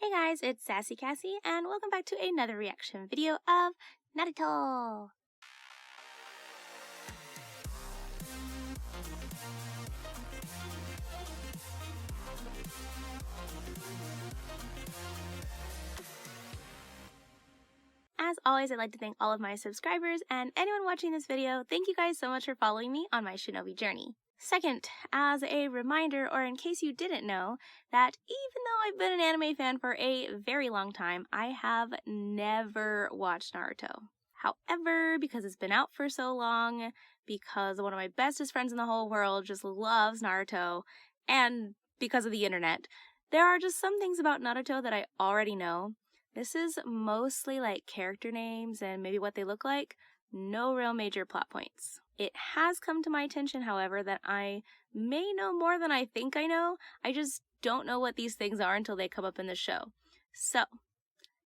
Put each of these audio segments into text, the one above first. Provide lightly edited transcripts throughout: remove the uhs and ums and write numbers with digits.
Hey guys, it's Sassy Cassie, and welcome back to another reaction video of Naruto! As always, I'd like to thank all of my subscribers and anyone watching this video. Thank you guys so much for following me on my shinobi journey. Second, as a reminder, or in case you didn't know, that even though I've been an anime fan for a very long time, I have never watched Naruto. However, because it's been out for so long, because one of my bestest friends in the whole world just loves Naruto, and because of the internet, there are just some things about Naruto that I already know. This is mostly like character names and maybe what they look like, no real major plot points. It has come to my attention, however, that I may know more than I think I know. I just don't know what these things are until they come up in the show. So,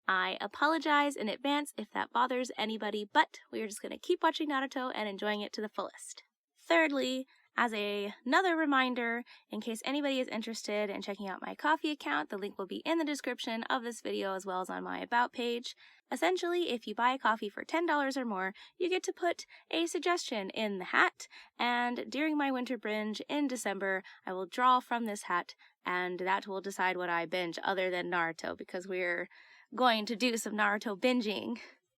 I apologize in advance if that bothers anybody, but we are just going to keep watching Naruto and enjoying it to the fullest. Thirdly, as another reminder, in case anybody is interested in checking out my Ko-fi account, the link will be in the description of this video as well as on my About page. Essentially, if you buy a Ko-fi for $10 or more, you get to put a suggestion in the hat, and during my winter binge in December, I will draw from this hat, and that will decide what I binge other than Naruto, because we're going to do some Naruto binging.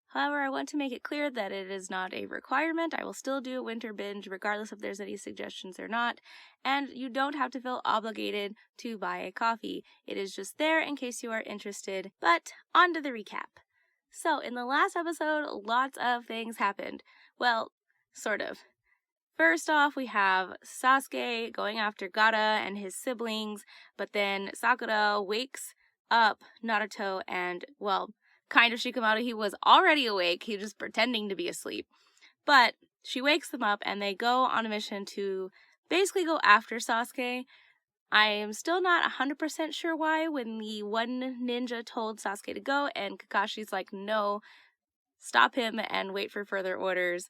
However, I want to make it clear that it is not a requirement. I will still do a winter binge regardless if there's any suggestions or not, and you don't have to feel obligated to buy a Ko-fi. It is just there in case you are interested. But on to the recap. So, in the last episode, lots of things happened. Well, sort of. First off, we have Sasuke going after Gaara and his siblings, but then Sakura wakes up Naruto and, well, kind of Shikamaru. He was already awake, he was just pretending to be asleep. But she wakes them up and they go on a mission to basically go after Sasuke. I am still not 100% sure why when the one ninja told Sasuke to go and Kakashi's like, no, stop him and wait for further orders.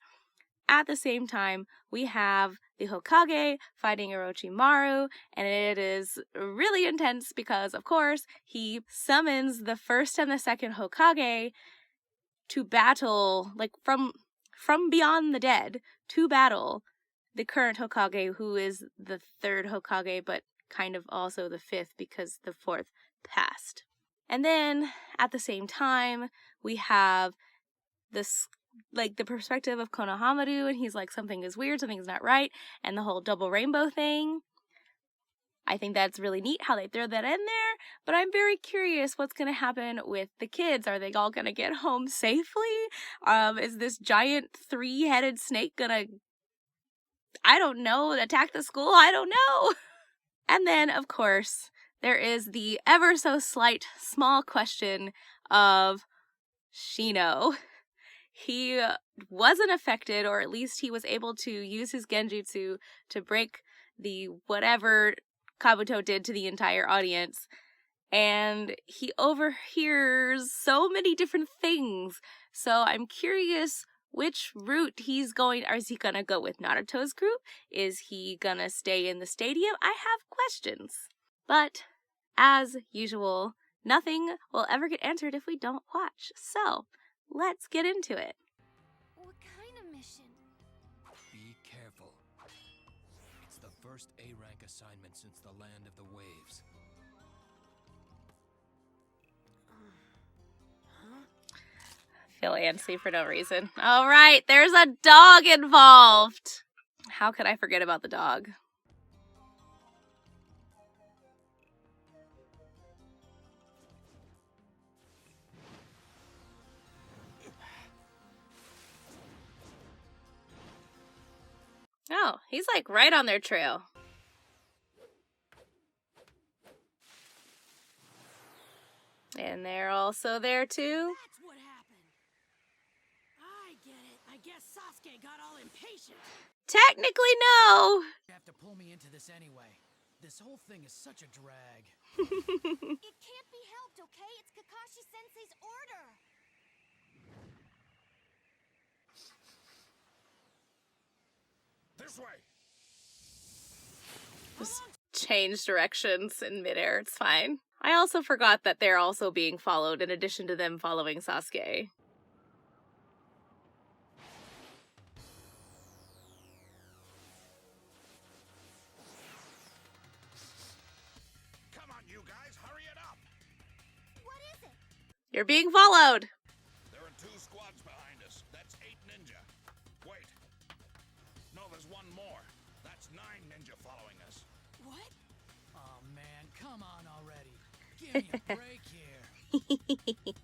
At the same time, we have the Hokage fighting Orochimaru, and it is really intense because, of course, he summons the first and the second Hokage to battle, like, from beyond the dead, to battle the current Hokage, who is the third Hokage, but kind of also the fifth because the fourth passed. And then, at the same time, we have this, like, the perspective of Konohamaru, and he's like, something is weird, something is not right, and the whole double rainbow thing. I think that's really neat how they throw that in there, but I'm very curious what's going to happen with the kids. Are they all going to get home safely? Is this giant three-headed snake gonna, I don't know, attack the school? I don't know! And then, of course, there is the ever so slight, small question of Shino. He wasn't affected, or at least he was able to use his genjutsu to break the whatever Kabuto did to the entire audience. And he overhears so many different things. So I'm curious which route he's going. Is he gonna go with Naruto's group? Is he gonna stay in the stadium? I have questions. But, as usual, nothing will ever get answered if we don't watch. So, let's get into it. What kind of mission? Be careful. It's the first A-rank assignment since the Land of the Waves. I feel antsy for no reason. All right, there's a dog involved. How could I forget about the dog? Oh, he's like right on their trail. And they're also there too. That's what happened. I get it. I guess Sasuke got all impatient. Technically, no. You have to pull me into this anyway. This whole thing is such a drag. It can't be helped, okay? It's Kakashi Sensei's order. This way! Just change directions in midair. It's fine. I also forgot that they're also being followed in addition to them following Sasuke. Come on, you guys, hurry it up! What is it? You're being followed! There are 2 squads behind us. That's 8 ninja. Wait. No, there's one more. That's 9 ninja following us. What? Oh man, come on already. Give me a break here.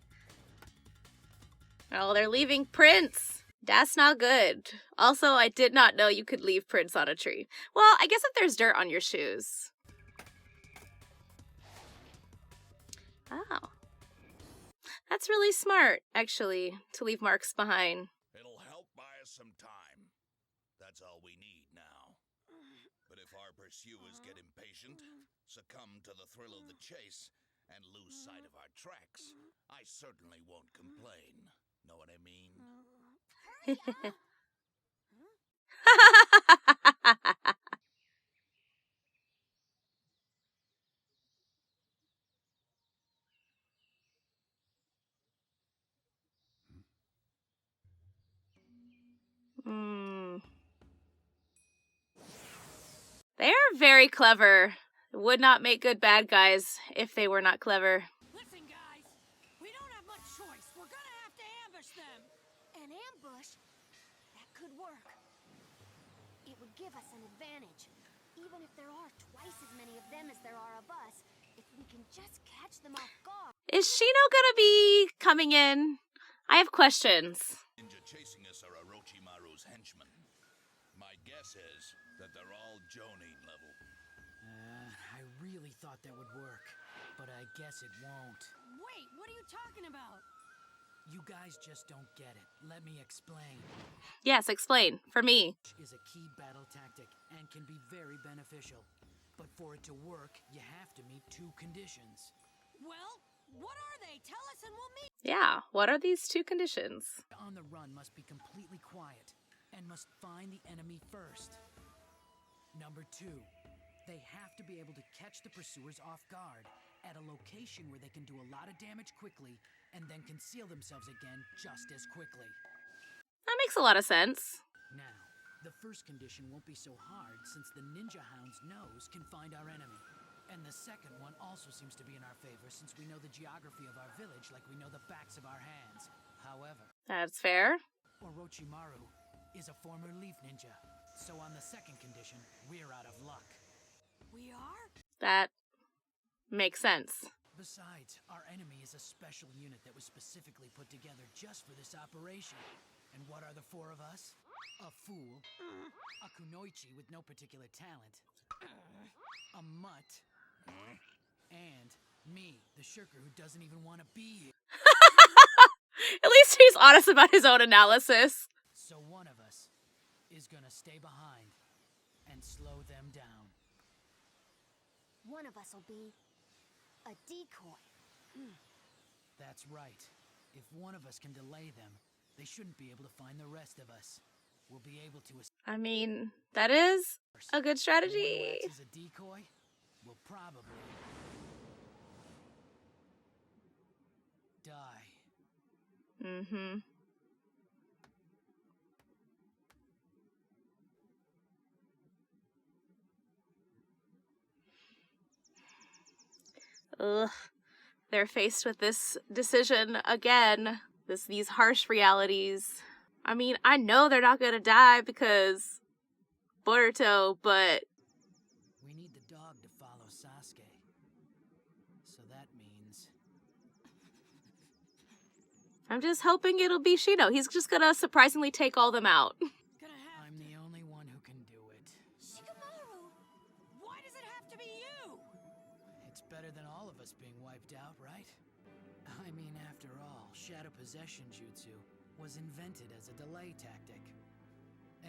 Oh, they're leaving Prince. That's not good. Also, I did not know you could leave Prince on a tree. Well, I guess if there's dirt on your shoes. Oh. That's really smart, actually, to leave marks behind. It'll help buy us some time. That's all we need now. But if our pursuers get impatient, succumb to the thrill of the chase, and lose sight of our tracks, I certainly won't complain. Know what I mean? They're very clever. Would not make good bad guys if they were not clever. Listen, guys. We don't have much choice. We're gonna have to ambush them. An ambush? That could work. It would give us an advantage. Even if there are twice as many of them as there are of us, if we can just catch them off guard. Is Shino gonna be coming in? I have questions. Ninja chasing us are Orochimaru's henchmen. My guess is that they're all Jonin level. I really thought that would work, but I guess it won't. Wait, what are you talking about? You guys just don't get it. Let me explain. Yes, explain. For me. Is a key battle tactic and can be very beneficial. But for it to work, you have to meet 2 conditions. Well, what are they? Tell us and we'll meet. Yeah, what are these 2 conditions? On the run must be completely quiet and must find the enemy first. Number 2, they have to be able to catch the pursuers off guard at a location where they can do a lot of damage quickly and then conceal themselves again just as quickly. That makes a lot of sense. Now, the first condition won't be so hard since the Ninja Hound's nose can find our enemy. And the second one also seems to be in our favor since we know the geography of our village like we know the backs of our hands. However, That's fair. Orochimaru is a former Leaf Ninja, so on the second condition, we're out of luck. We are? That makes sense. Besides, our enemy is a special unit that was specifically put together just for this operation. And what are the 4 of us? A fool, a kunoichi with no particular talent, a mutt, and me, the shirker who doesn't even want to be here. At least he's honest about his own analysis. So one of us is gonna stay behind and slow them down. One of us will be a decoy. That's right. If one of us can delay them, they shouldn't be able to find the rest of us. We'll be able to... I mean, that is a good strategy. Who acts as a decoy will probably... die. Mm-hmm. Ugh. They're faced with this decision again. These harsh realities. I mean, I know they're not gonna die because Boruto, but We need the dog to follow Sasuke. So that means... I'm just hoping it'll be Shino. He's just gonna surprisingly take all them out. Gonna have I'm the only one who can do it. Shikamaru! Why does it have to be you? It's better than all of us being wiped out, right? I mean, after all, Shadow Possession Jutsu was invented as a delay tactic.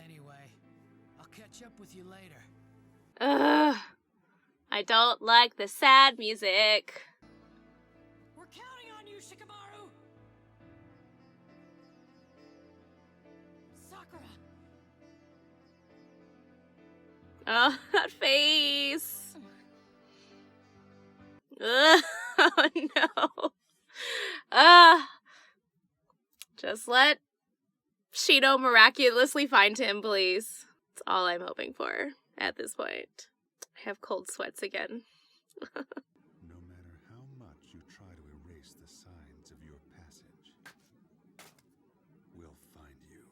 Anyway, I'll catch up with you later. Ugh. I don't like the sad music. We're counting on you, Shikamaru! Sakura! Oh, that face. Ugh. Oh no. Just let Shino miraculously find him, please. That's all I'm hoping for at this point. I have cold sweats again. No matter how much you try to erase the signs of your passage, we'll find you.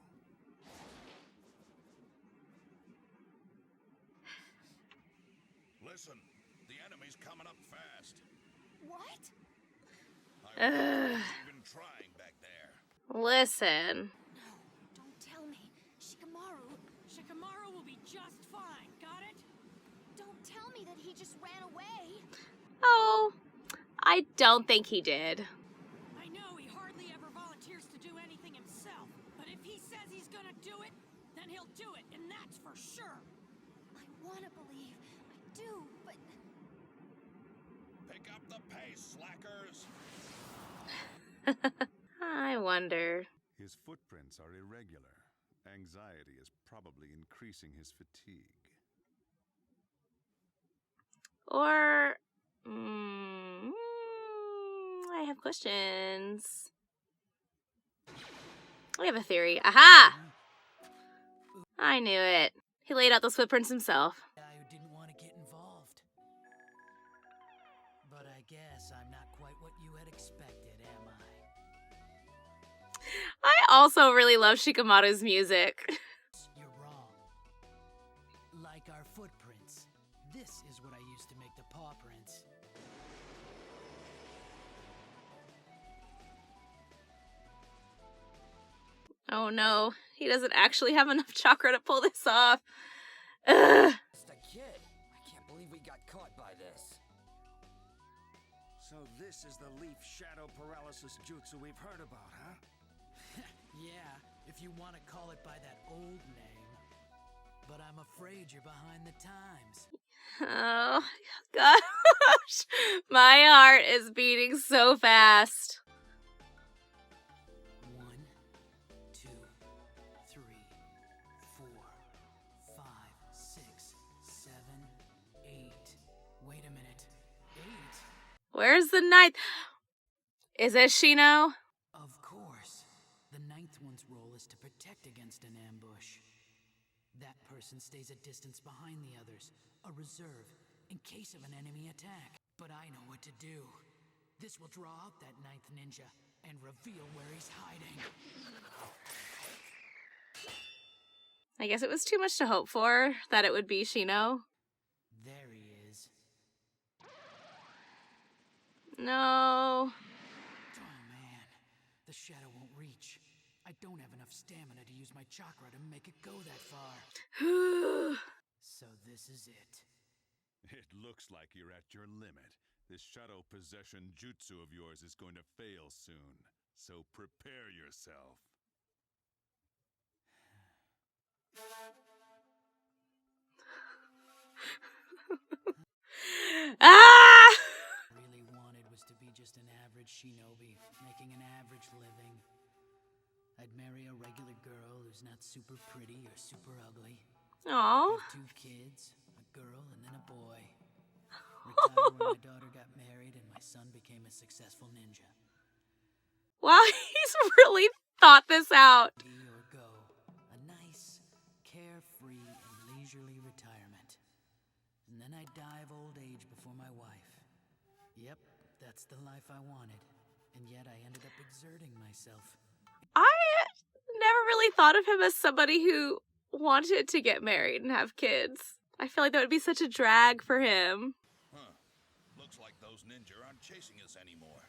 Listen, the enemy's coming up fast. What? I wonder who's even trying back there. Listen. No, don't tell me. Shikamaru. Shikamaru will be just fine, got it? Don't tell me that he just ran away. Oh, I don't think he did. I know he hardly ever volunteers to do anything himself, but if he says he's gonna do it, then he'll do it, and that's for sure. I want to believe. I do, but Pick up the pace, slackers. I wonder. His footprints are irregular. Anxiety is probably increasing his fatigue. Or, I have questions. I have a theory. Aha! I knew it. He laid out those footprints himself. Guy who didn't want to get involved. But I guess I'm not quite what you had expected, am I? I also really love Shikamaru's music. You're wrong. Like our footprints. This is what I used to make the paw prints. Oh no, he doesn't actually have enough chakra to pull this off. Ugh. Just a kid. I can't believe we got caught by this. So this is the leaf shadow paralysis jutsu we've heard about, huh? Yeah, if you want to call it by that old name. But I'm afraid you're behind the times. Oh, gosh. My heart is beating so fast. 1, 2, 3, 4, 5, 6, 7, 8. Wait a minute. 8? Where's the ninth? Is it Shino? Of course. The ninth one's role is to protect against an ambush. That person stays a distance behind the others, a reserve, in case of an enemy attack. But I know what to do. This will draw out that ninth ninja and reveal where he's hiding. I guess it was too much to hope for that it would be Shino. There he is. No. Oh man, the shadow won't reach. I don't have enough stamina to use my chakra to make it go that far. So this is it. It looks like you're at your limit. This shadow possession jutsu of yours is going to fail soon. So prepare yourself. Ah! Really wanted was to be just an average shinobi, making an average living. I'd marry a regular girl who's not super pretty or super ugly. Aw. Have 2 kids, a girl and then a boy. Retire when my daughter got married and my son became a successful ninja. Wow, he's really thought this out. Be or go. A nice, carefree, and leisurely retirement. And then I'd die of old age before my wife. Yep, that's the life I wanted. And yet I ended up exerting myself. I never really thought of him as somebody who wanted to get married and have kids. I feel like that would be such a drag for him. Huh. Looks like those ninja aren't chasing us anymore.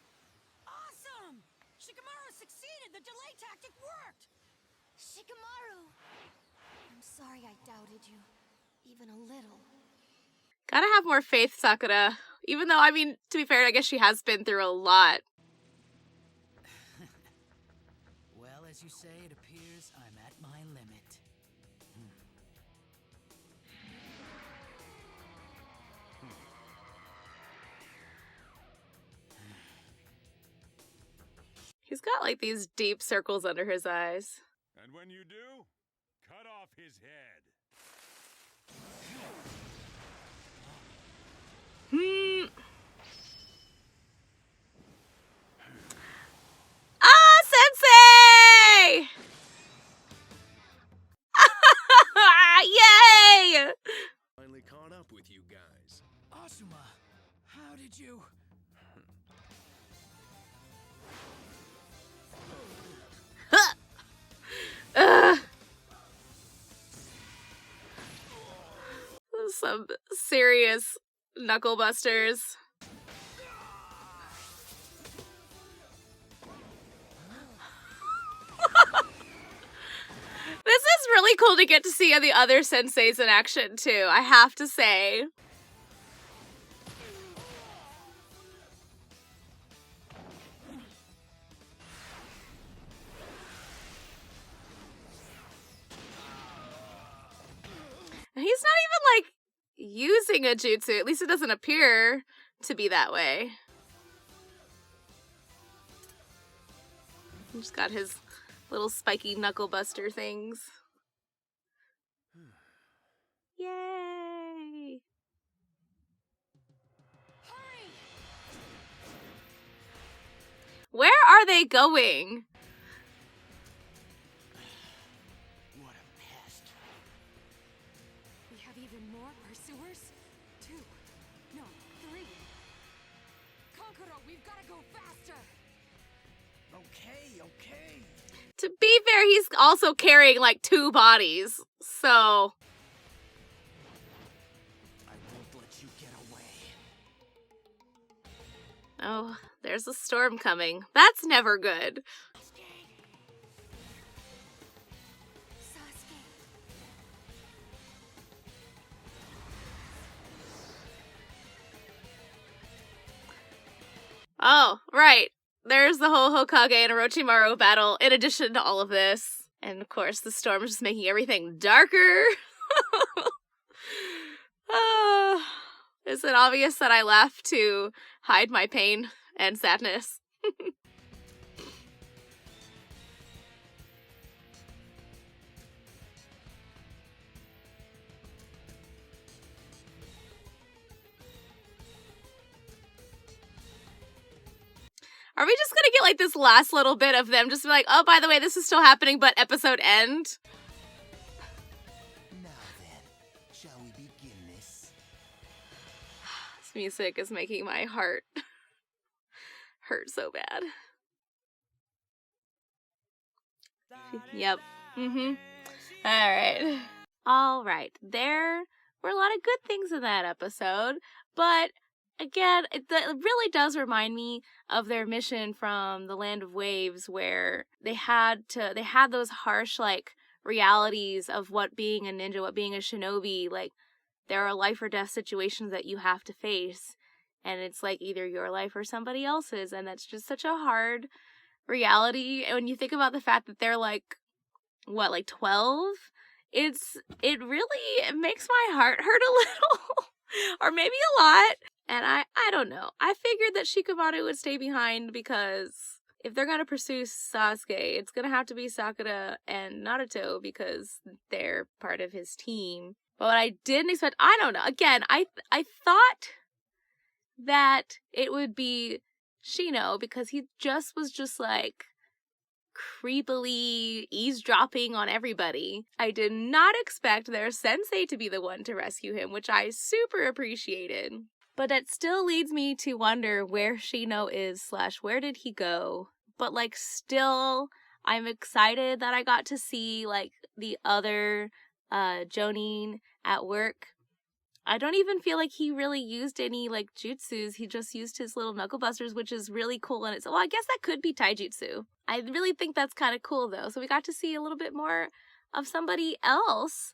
awesome! Shikamaru succeeded! The delay tactic worked! Shikamaru! I'm sorry I doubted you. Even a little. Gotta have more faith, Sakura. Even though, I mean, to be fair, I guess she has been through a lot. Well, as you say, it appears I'm at my limit. He's got like these deep circles under his eyes. And when you do, cut off his head. serious knuckle busters. This is really cool to get to see the other senseis in action too, I have to say. He's not even, like, using a jutsu. At least it doesn't appear to be that way. He's got his little spiky knuckle buster things. Yay! Hurry! Where are they going? What a pest. We have even more pursuers? 2. No, 3. Kankuro, we've got to go faster! Okay, okay. To be fair, he's also carrying like 2 bodies, so... I won't let you get away. Oh, there's a storm coming. That's never good. Sasuke. Oh, right. There's the whole Hokage and Orochimaru battle in addition to all of this. And of course, the storm is just making everything darker. Is it obvious that I left to hide my pain and sadness? Are we just gonna get like this last little bit of them just be like, oh, by the way, this is still happening, but episode end? Now then, shall we begin this? This music is making my heart hurt so bad. Yep. Alright. There were a lot of good things in that episode, but again, it really does remind me of their mission from the Land of Waves, where they had those harsh, like, realities of what being a ninja, what being a shinobi, like, there are life or death situations that you have to face, and it's like either your life or somebody else's, and that's just such a hard reality. And when you think about the fact that they're like, what, like 12? It really makes my heart hurt a little, or maybe a lot. And I don't know. I figured that Shikamaru would stay behind because if they're going to pursue Sasuke, it's going to have to be Sakura and Naruto because they're part of his team. But what I didn't expect, I don't know. Again, I thought that it would be Shino because he was just like creepily eavesdropping on everybody. I did not expect their sensei to be the one to rescue him, which I super appreciated. But that still leads me to wonder where Shino is / where did he go? But like still, I'm excited that I got to see like the other Jonin at work. I don't even feel like he really used any like jutsus. He just used his little knuckle busters, which is really cool. And well, I guess that could be taijutsu. I really think that's kind of cool though. So we got to see a little bit more of somebody else.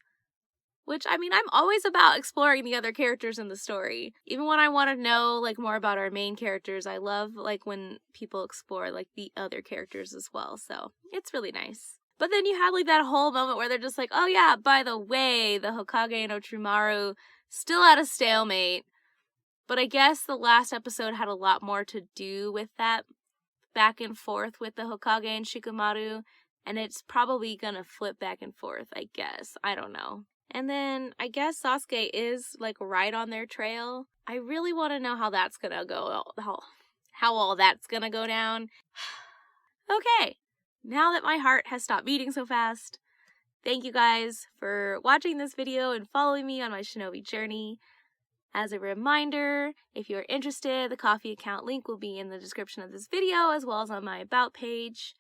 Which, I mean, I'm always about exploring the other characters in the story. Even when I want to know, like, more about our main characters, I love, like, when people explore, like, the other characters as well. So, it's really nice. But then you had, like, that whole moment where they're just like, oh, yeah, by the way, the Hokage and Orochimaru still at a stalemate. But I guess the last episode had a lot more to do with that back and forth with the Hokage and Shikamaru. And it's probably gonna flip back and forth, I guess. I don't know. And then I guess Sasuke is like right on their trail. I really want to know how that's gonna go, how all that's gonna go down. Okay, now that my heart has stopped beating so fast, thank you guys for watching this video and following me on my shinobi journey. As a reminder, if you're interested, the Ko-fi account link will be in the description of this video as well as on my about page.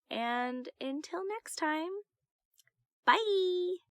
And until next time, bye!